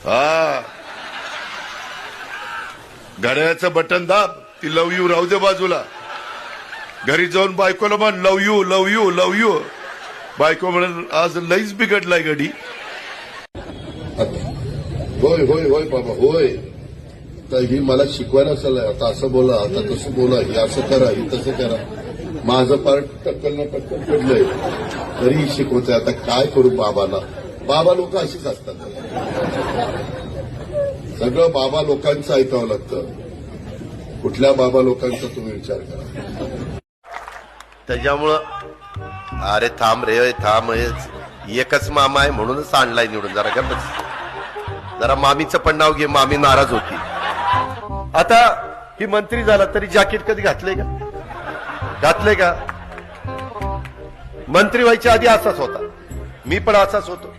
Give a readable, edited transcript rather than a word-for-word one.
हा, घड्याळाचं बटन दाब, ती लव यू राहू दे बाजूला. घरी जाऊन बायकोला म्हण love you love you love you. बायको म्हणून आज लईच बिघडलाय गडी. होय होय होय बाबा होय. तर ही मला शिकवायला चाललंय, आता असं बोला, आता तसं बोला, हे असं करा, हे तसं करा. माझं पार्ट टक्कल ना टक्कल पडलंय तरीही शिकवतंय. आता काय करू बाबाला. बाबा लोक अशीच असतात, सगळं बाबा लोकांचं ऐकावं लागतं. कुठल्या बाबा लोकांचा तुम्ही विचार करा. त्याच्यामुळं अरे थांब रे थांब, एकच मामा आहे म्हणूनच आणलाय निवडून. जरा गप्प, जरा मामीचं पण नाव घे. मामी नाराज होती. आता ही मंत्री झाला तरी जॅकेट कधी घातलंय का? घातलंय का? मंत्री व्हायच्या आधी असाच होता, मी पण असाच होतो.